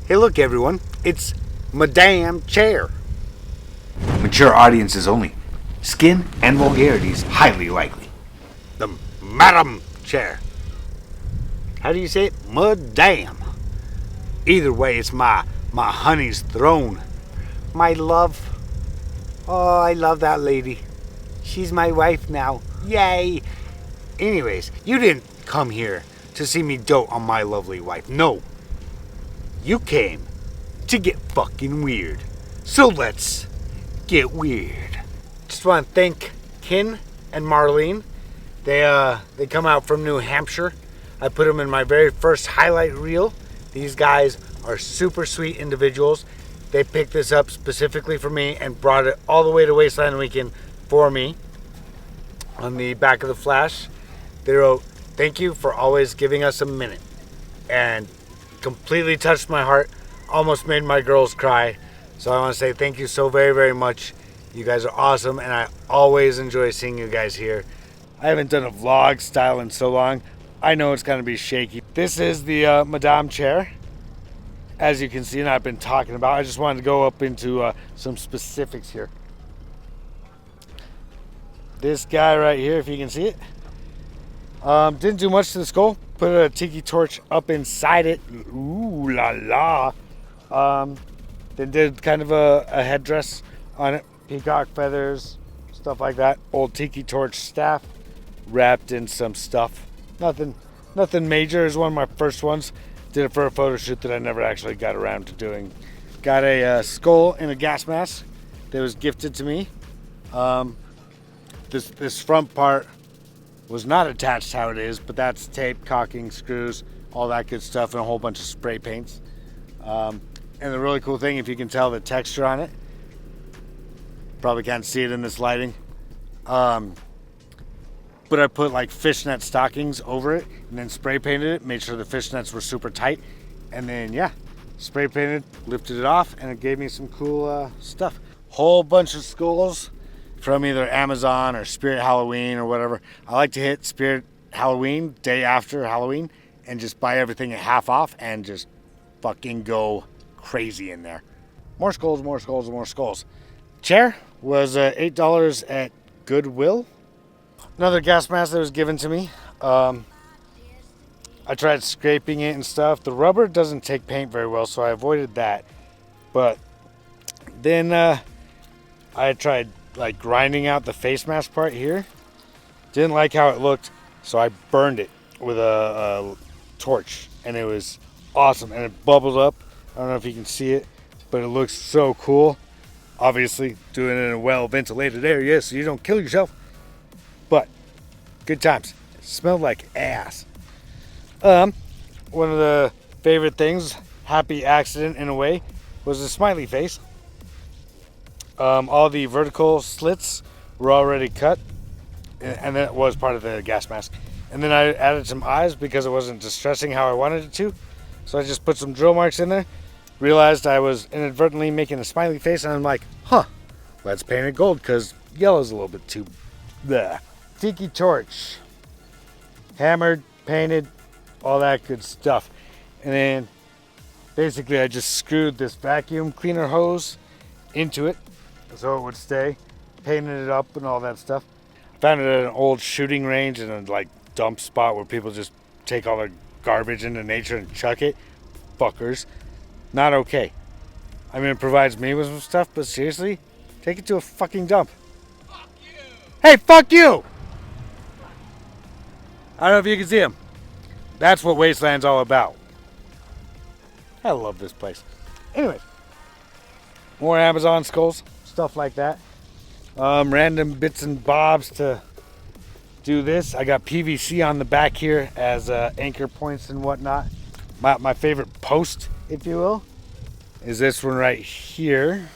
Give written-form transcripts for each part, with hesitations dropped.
Hey, look, everyone. It's Madame Chair. Mature audiences only. Skin and vulgarities highly likely. The Madam Chair. How do you say it? Madame. Either way, it's my honey's throne. My love. Oh, I love that lady. She's my wife now. Yay. Anyways, you didn't come here to see me dote on my lovely wife. No. You came to get fucking weird. So let's get weird. Just want to thank Ken and Marlene. They come out from New Hampshire. I put them in my very first highlight reel. These guys are super sweet individuals. They picked this up specifically for me and brought it all the way to Wasteland Weekend for me. On the back of the flash, they wrote, "Thank you for always giving us a minute." And completely touched my heart. Almost made my girls cry. So I want to say thank you so very, very much. You guys are awesome, and I always enjoy seeing you guys here. I haven't done a vlog style in so long. I know it's going to be shaky. This is the Madame Chair. As you can see, and I've been talking about, I just wanted to go up into some specifics here. This guy right here, if you can see it, didn't do much to the skull. Put a tiki torch up inside it. Ooh la la. Then did kind of a headdress on it. Peacock feathers, stuff like that. Old tiki torch staff wrapped in some stuff. Nothing major. It was one of my first ones. Did it for a photo shoot that I never actually got around to doing. Got a skull and a gas mask that was gifted to me. This front part was not attached how it is, but that's tape, caulking, screws, all that good stuff, and a whole bunch of spray paints. And the really cool thing, if you can tell the texture on it, probably can't see it in this lighting, but I put like fishnet stockings over it and then spray painted it, made sure the fishnets were super tight, and then yeah, spray painted, lifted it off, and it gave me some cool stuff. Whole bunch of skulls from either Amazon or Spirit Halloween or whatever. I like to hit Spirit Halloween day after Halloween and just buy everything at half off and just fucking go crazy in there. More skulls, more skulls, more skulls. Chair was $8 at Goodwill. Another gas mask that was given to me. I tried scraping it and stuff. The rubber doesn't take paint very well, so I avoided that. But then I tried like grinding out the face mask part here. Didn't like how it looked, so I burned it with a torch, and it was awesome, and it bubbled up. I don't know if you can see it, but it looks so cool. Obviously doing it in a well ventilated area so you don't kill yourself, but good times. It smelled like ass. One of the favorite things, happy accident in a way, was the smiley face. All the vertical slits were already cut, and that was part of the gas mask. And then I added some eyes because it wasn't distressing how I wanted it to. So I just put some drill marks in there. Realized I was inadvertently making a smiley face, and I'm like, let's paint it gold because yellow's a little bit too bleh. Tiki torch. Hammered, painted, all that good stuff. And then basically I just screwed this vacuum cleaner hose into it so it would stay. Painted it up and all that stuff. Found it at an old shooting range in a like dump spot where people just take all their garbage into nature and chuck it. Fuckers. Not okay. I mean, it provides me with some stuff, but seriously, take it to a fucking dump. Fuck you! Hey, fuck you! I don't know if you can see him. That's what Wasteland's all about. I love this place. Anyways, more Amazon skulls, stuff like that. Random bits and bobs to do this. I got PVC on the back here as anchor points and whatnot. My favorite post, if you will, is this one right here,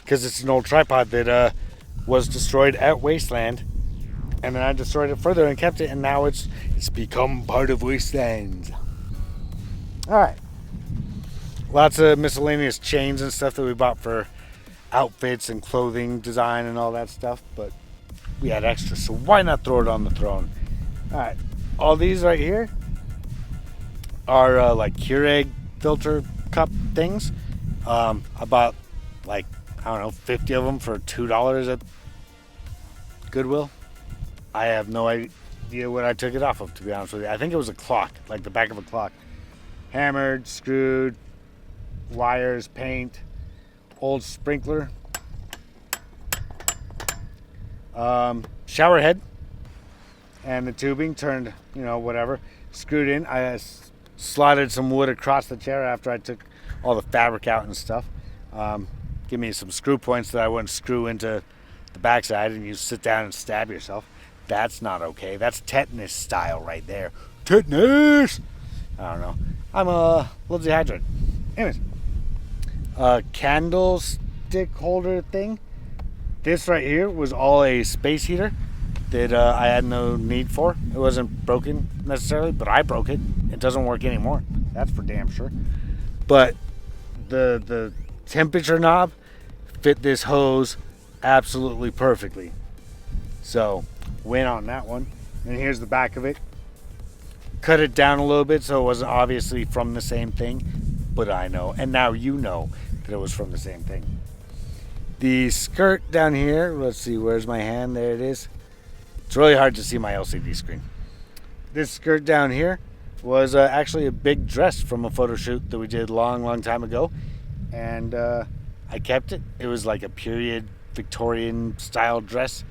because it's an old tripod that was destroyed at Wasteland, and then I destroyed it further and kept it, and now it's become part of Wasteland. Alright, lots of miscellaneous chains and stuff that we bought for outfits and clothing design and all that stuff, but we had extra, so why not throw it on the throne? Alright, all these right here are like Keurig filter cup things. I bought like, I don't know, 50 of them for $2 at Goodwill. I have no idea what I took it off of, to be honest with you. I think it was a clock, like the back of a clock. Hammered, screwed, wires, paint, old sprinkler, shower head, and the tubing turned, whatever, screwed in. I slotted some wood across the chair after I took all the fabric out and stuff. Give me some screw points that I wouldn't screw into the backside and you sit down and stab yourself. That's not okay. That's tetanus style right there. Tetanus! I don't know. I'm a little dehydrated. Anyways, candlestick holder thing. This right here was all a space heater that I had no need for. It wasn't broken necessarily, but I broke it. It doesn't work anymore. That's for damn sure. But the temperature knob fit this hose absolutely perfectly. So, went on that one. And here's the back of it. Cut it down a little bit so it wasn't obviously from the same thing, but I know, and now you know that it was from the same thing. The skirt down here, let's see, where's my hand? There it is. It's really hard to see my LCD screen. This skirt down here was actually a big dress from a photo shoot that we did long time ago, and I kept it. It was like a period Victorian style dress.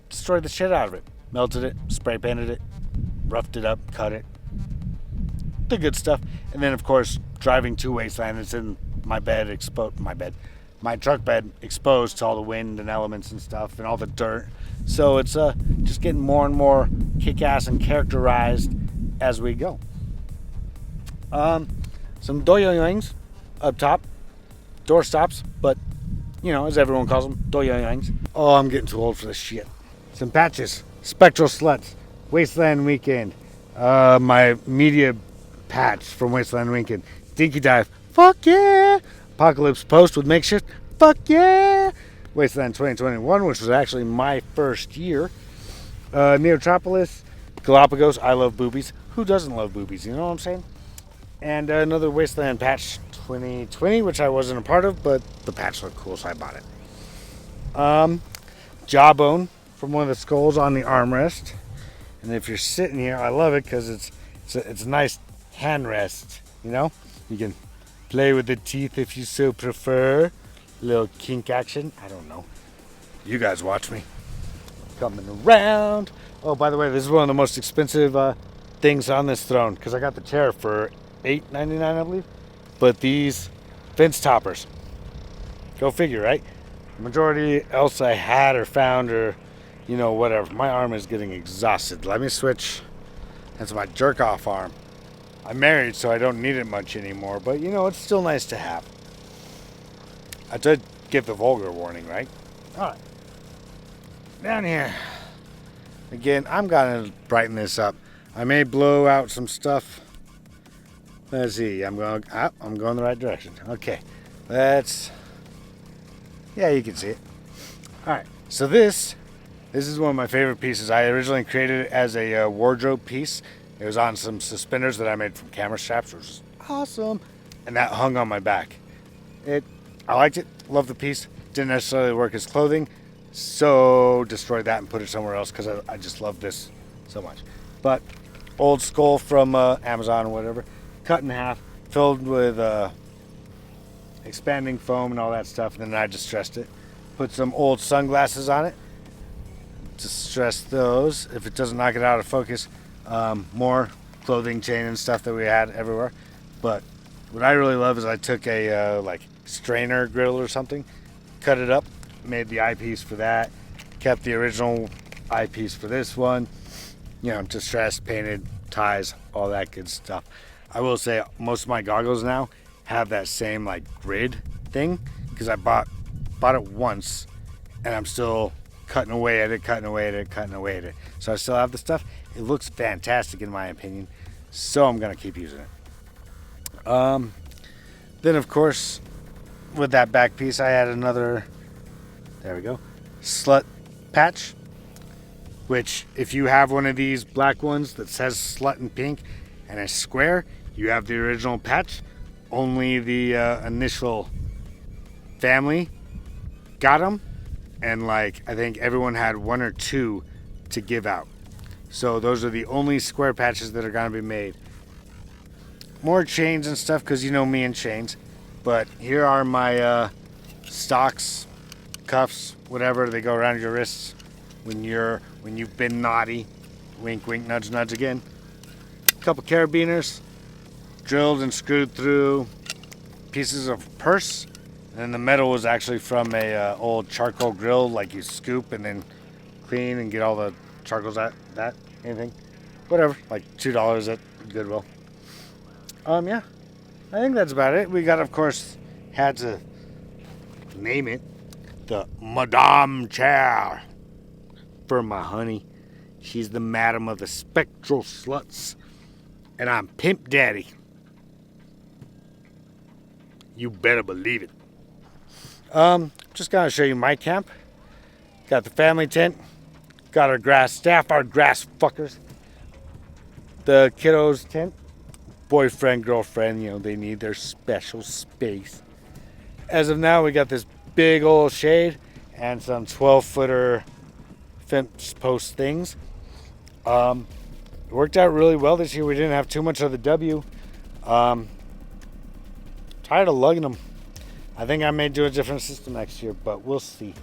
Destroyed the shit out of it. Melted it, spray painted it, roughed it up, cut it. The good stuff. And then, of course, driving to Wasteland, it's in my truck bed exposed to all the wind and elements and stuff and all the dirt. So it's just getting more and more kick-ass and characterized as we go. Some doyoings up top. Door stops, but, as everyone calls them, doyoings. Oh, I'm getting too old for this shit. Some patches. Spectral Sluts. Wasteland Weekend. My media patch from Wasteland Weekend. Dinky Dive. Fuck yeah! Apocalypse Post with Makeshift. Fuck yeah! Wasteland 2021, which was actually my first year. Neotropolis. Galapagos. I love boobies. Who doesn't love boobies? You know what I'm saying? And another Wasteland patch 2020, which I wasn't a part of, but the patch looked cool, so I bought it. Jawbone from one of the skulls on the armrest. And if you're sitting here, I love it because it's a nice hand rest. You can play with the teeth if you so prefer. A little kink action. I don't know. You guys watch me. Coming around. Oh, by the way, this is one of the most expensive things on this throne because I got the chair for $8.99, I believe. But these fence toppers. Go figure, right? The majority else I had or found or whatever. My arm is getting exhausted. Let me switch. That's my jerk off arm. I'm married, so I don't need it much anymore, but it's still nice to have. I did give the vulgar warning, right? Alright. Down here. Again, I'm gonna brighten this up. I may blow out some stuff. Let's see. I'm going the right direction. Okay. Yeah, you can see it. Alright. So this is one of my favorite pieces. I originally created it as a wardrobe piece. It was on some suspenders that I made from camera straps, which was awesome. And that hung on my back. I liked it, loved the piece. Didn't necessarily work as clothing, so destroyed that and put it somewhere else because I just love this so much. But old skull from Amazon or whatever, cut in half, filled with expanding foam and all that stuff. And then I distressed it. Put some old sunglasses on it. Distress those. If it doesn't knock it out of focus, more clothing chain and stuff that we had everywhere. But what I really love is I took a strainer griddle or something, cut it up, made the eyepiece for that, kept the original eyepiece for this one, distressed, painted, ties, all that good stuff. I will say most of my goggles now have that same grid thing because I bought it once and I'm still cutting away at it. So I still have the stuff. It looks fantastic in my opinion, so I'm gonna keep using it. Then of course, with that back piece, I had another, there we go, slut patch, which if you have one of these black ones that says slut in pink and a square, You have the original patch. Only the initial family got them, and like I think everyone had one or two to give out. So those are the only square patches that are gonna be made. More chains and stuff, because you know me and chains. But here are my stocks, cuffs, whatever. They go around your wrists when you've been naughty. Wink, wink, nudge, nudge again. A couple carabiners, drilled and screwed through pieces of purse. And the metal was actually from a old charcoal grill, like you scoop and then clean and get all the charcoals out. That anything, whatever, like $2 at Goodwill. Yeah, I think that's about it. We got, of course, had to name it the Madame Chair for my honey. She's the madam of the spectral sluts, and I'm Pimp Daddy. You better believe it. Just gonna show you my camp. Got the family tent. Got our grass staff, our grass fuckers. The kiddos tent. Boyfriend, girlfriend, you know, they need their special space. As of now, we got this big old shade and some 12-footer fence post things. It worked out really well this year. We didn't have too much of the W. Tired of lugging them. I think I may do a different system next year, but we'll see.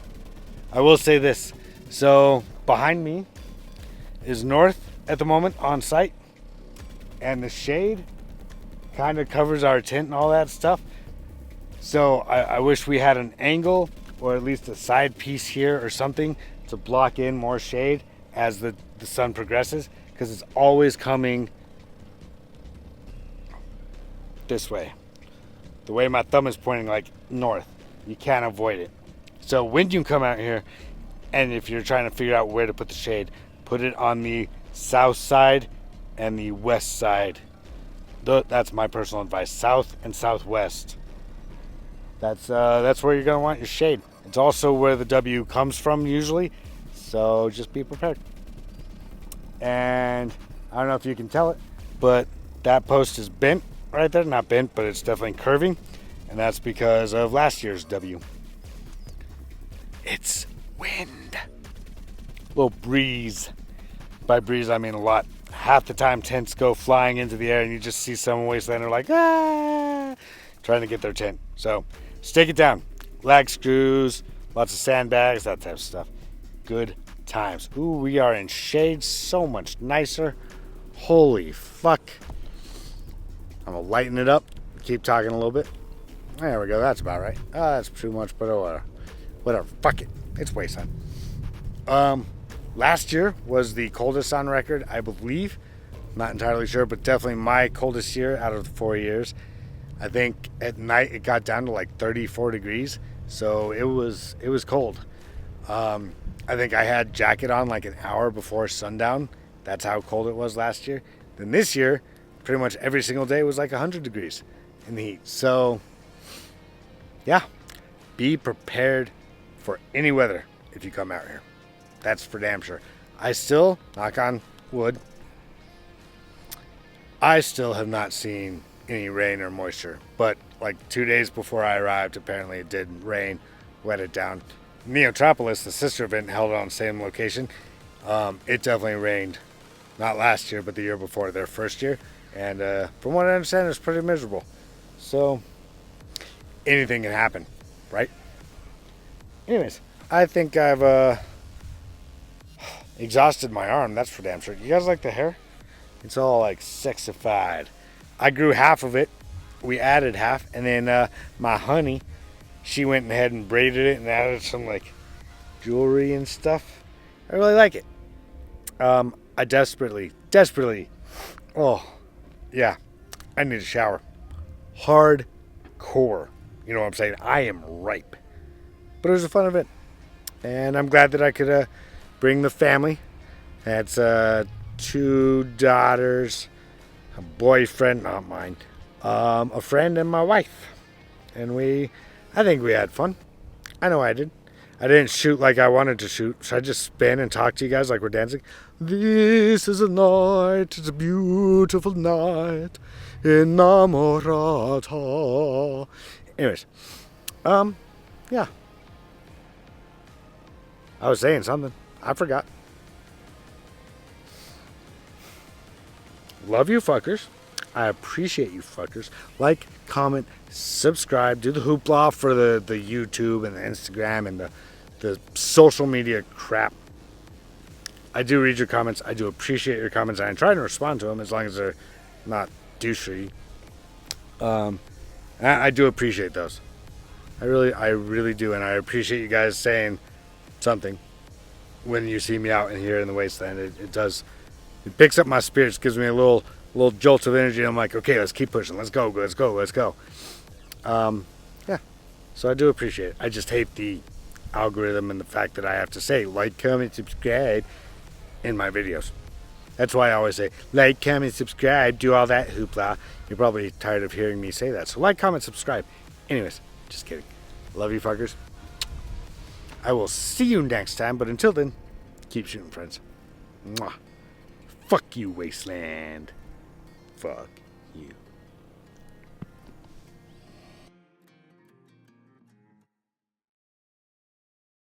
I will say this. So behind me is north at the moment on site, and the shade kind of covers our tent and all that stuff. So I wish we had an angle or at least a side piece here or something to block in more shade as the sun progresses, because it's always coming this way. The way my thumb is pointing, like north. You can't avoid it. So when you come out here, and if you're trying to figure out where to put the shade, put it on the south side and the west side. That's my personal advice. South and southwest. That's where you're gonna want your shade. It's also where the W comes from usually, so just be prepared. And I don't know if you can tell it, but that post is bent right there. Not bent, but it's definitely curving, and that's because of last year's W. It's wind. A little breeze. By breeze, I mean a lot. Half the time tents go flying into the air and you just see some wastelander like, trying to get their tent. So stake it down. Lag screws, lots of sandbags, that type of stuff. Good times. Ooh, we are in shade, so much nicer. Holy fuck. I'm gonna lighten it up, keep talking a little bit. There we go, that's about right. That's too much, but whatever. Fuck it. It's wasteland. Last year was the coldest on record, I believe. Not entirely sure, but definitely my coldest year out of the 4 years. I think at night it got down to like 34 degrees, so it was cold. I think I had jacket on like an hour before sundown. That's how cold it was last year. Then this year, pretty much every single day was like 100 degrees in the heat. So, yeah, be prepared for any weather if you come out here. That's for damn sure. I still, knock on wood, I still have not seen any rain or moisture. But like 2 days before I arrived, apparently it did rain, wet it down. Neotropolis, the sister event, held on the same location. It definitely rained, not last year, but the year before, their first year. And from what I understand, it was pretty miserable. So anything can happen, right? Anyways, I think I've exhausted my arm, that's for damn sure. You guys like the hair? It's all like sexified. I grew half of it. We added half, and then my honey, she went ahead and braided it and added some like jewelry and stuff. I really like it. I desperately, oh yeah, I need a shower. Hardcore. You know what I'm saying? I am ripe. But it was a fun event. And I'm glad that I could bring the family. That's 2 daughters, a boyfriend, not mine, a friend, and my wife. And I think we had fun. I know I did. I didn't shoot like I wanted to shoot. Should I just spin and talk to you guys like we're dancing? This is a night, it's a beautiful night. Innamorata. Anyways, yeah. I was saying something. I forgot. Love you fuckers. I appreciate you fuckers. Like, comment, subscribe, do the hoopla for the YouTube and the Instagram and the social media crap. I do read your comments. I do appreciate your comments. I try to respond to them as long as they're not douchey. I do appreciate those. I really do, and I appreciate you guys saying something when you see me out in here in the wasteland. It does. It picks up my spirits, gives me a little jolt of energy. And I'm like, okay, let's keep pushing. Let's go. Yeah. So I do appreciate it. I just hate the algorithm and the fact that I have to say like, comment, subscribe in my videos. That's why I always say like, comment, subscribe, do all that hoopla. You're probably tired of hearing me say that. So like, comment, subscribe. Anyways, just kidding. Love you fuckers. I will see you next time, but until then, keep shooting, friends. Mwah. Fuck you, wasteland. Fuck you.